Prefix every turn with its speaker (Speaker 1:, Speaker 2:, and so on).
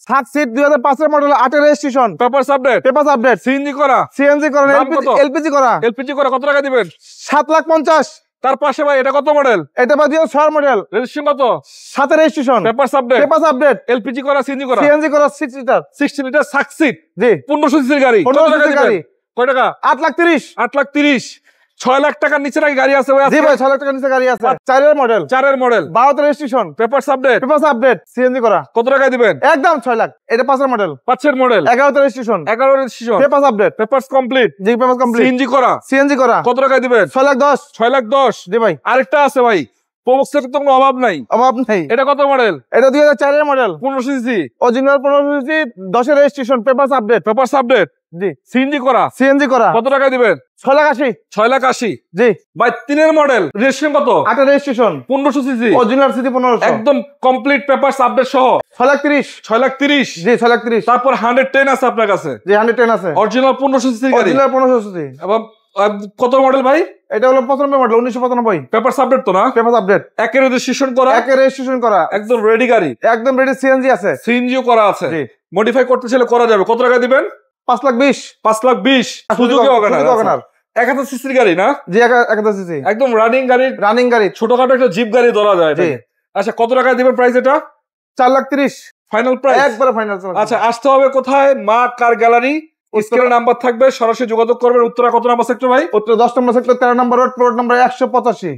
Speaker 1: Succeed 2005 এর model, 8 এর registration,
Speaker 2: papers update,
Speaker 1: papers update,
Speaker 2: CNG করা,
Speaker 1: সিএনজি করা, এলপিজি করা।
Speaker 2: এলপিজি করা কত টাকা দিবেন?
Speaker 1: 7,50,000।
Speaker 2: তার পাশে ভাই এটা কত মডেল?
Speaker 1: এটা ভাই 2006 মডেল,
Speaker 2: রেজিস্ট্রেশন কত?
Speaker 1: 7 এর registration,
Speaker 2: papers update,
Speaker 1: papers update,
Speaker 2: LPG করা, সিএনজি করা,
Speaker 1: সিএনজি করা, 6 লিটার
Speaker 2: 60 লিটার সাকসিড,
Speaker 1: জি
Speaker 2: 1500 সিসির গাড়ি। কত
Speaker 1: 1500
Speaker 2: টাকা
Speaker 1: সিসির
Speaker 2: দিবেন?
Speaker 1: গাড়ি,
Speaker 2: কয় টাকা?
Speaker 1: 8,30,000।
Speaker 2: 8,30,000। 6 লাখ টাকার নিচে নাকি গাড়ি আছে ভাই?
Speaker 1: জি ভাই 6 লাখ টাকার নিচে গাড়ি আছে, 4 এর মডেল,
Speaker 2: 4 এর মডেল,
Speaker 1: 12 এর registration,
Speaker 2: papers update,
Speaker 1: papers update, CNG করা।
Speaker 2: কত টাকা দিবেন?
Speaker 1: একদম 6 লাখ। এটা 5 এর মডেল,
Speaker 2: 5 এর মডেল,
Speaker 1: 11 এর registration,
Speaker 2: 11 registration,
Speaker 1: papers update,
Speaker 2: papers complete,
Speaker 1: জি পেপারস কমপ্লিট,
Speaker 2: সিএনজি করা,
Speaker 1: সিএনজি করা।
Speaker 2: কত টাকা দিবেন?
Speaker 1: 6,10,000।
Speaker 2: 6,10,000।
Speaker 1: জি ভাই
Speaker 2: আরেকটা আছে ভাই, প্রবক্সের তো কোনো অভাব নাই।
Speaker 1: অভাব নাই।
Speaker 2: এটা কত মডেল?
Speaker 1: এটা 2004 এর মডেল,
Speaker 2: 1500 সিসি,
Speaker 1: অরিজিনাল 1500 সিসি, 10 এর registration, papers update,
Speaker 2: papers update,
Speaker 1: জি
Speaker 2: সিএনজি করা।
Speaker 1: সিএনজি করা।
Speaker 2: কত টাকা দিবেন?
Speaker 1: 6,80,000।
Speaker 2: 6,80,000।
Speaker 1: জি
Speaker 2: ভাই 3 এর মডেল, রেজিস্ট্রেশন কত?
Speaker 1: 8 এর রেজিস্ট্রেশন,
Speaker 2: 1500 সিসি,
Speaker 1: অরিজিনাল সিটি 1500,
Speaker 2: একদম কমপ্লিট পেপারস আপডেট সহ
Speaker 1: 6,30,000।
Speaker 2: 6,30,000।
Speaker 1: জি 6,30,000।
Speaker 2: তারপর 110 আছে আপনার কাছে,
Speaker 1: জি 110 আছে,
Speaker 2: অরিজিনাল 1500 সিসি গাড়ি,
Speaker 1: অরিজিনাল 1500 সিসি।
Speaker 2: এবং কত মডেল ভাই?
Speaker 1: এটা হলো 95 মডেল, 1995,
Speaker 2: পেপারস আপডেট তো না?
Speaker 1: পেপারস আপডেট,
Speaker 2: একের রেজিস্ট্রেশন করা,
Speaker 1: একের রেজিস্ট্রেশন করা,
Speaker 2: একদম রেডি গাড়ি,
Speaker 1: একদম রেডি, সিএনজি আছে,
Speaker 2: সিএনজিও করা আছে,
Speaker 1: জি
Speaker 2: মডিফাই করতে চাইলে করা যাবে। কত টাকা দিবেন?
Speaker 1: 5,20,000।
Speaker 2: 5,20,000। সুজুকি ওয়াগনার, 1000 সিসির গাড়ি না?
Speaker 1: জি 1000 সিসি,
Speaker 2: একদম রানিং গাড়ি,
Speaker 1: রানিং গাড়ি,
Speaker 2: ছোটখাটো একটা জিপ গাড়ি ধরা যায়
Speaker 1: জি।
Speaker 2: এটাকে। আচ্ছা কত টাকা দিবেন প্রাইস এটা?
Speaker 1: 4,30,000
Speaker 2: ফাইনাল প্রাইস?
Speaker 1: একবারে ফাইনাল।
Speaker 2: আচ্ছা আসতে হবে কোথায়? মা কার গ্যালারি, স্ক্রিনে নাম্বার থাকবে, সরাসরি যোগাযোগ করবেন। উত্তরা কত নাম্বার সেক্টর ভাই?
Speaker 1: উত্তর 10 নম্বর সেক্টর, 13 নম্বর রোড, প্লট নম্বর 185।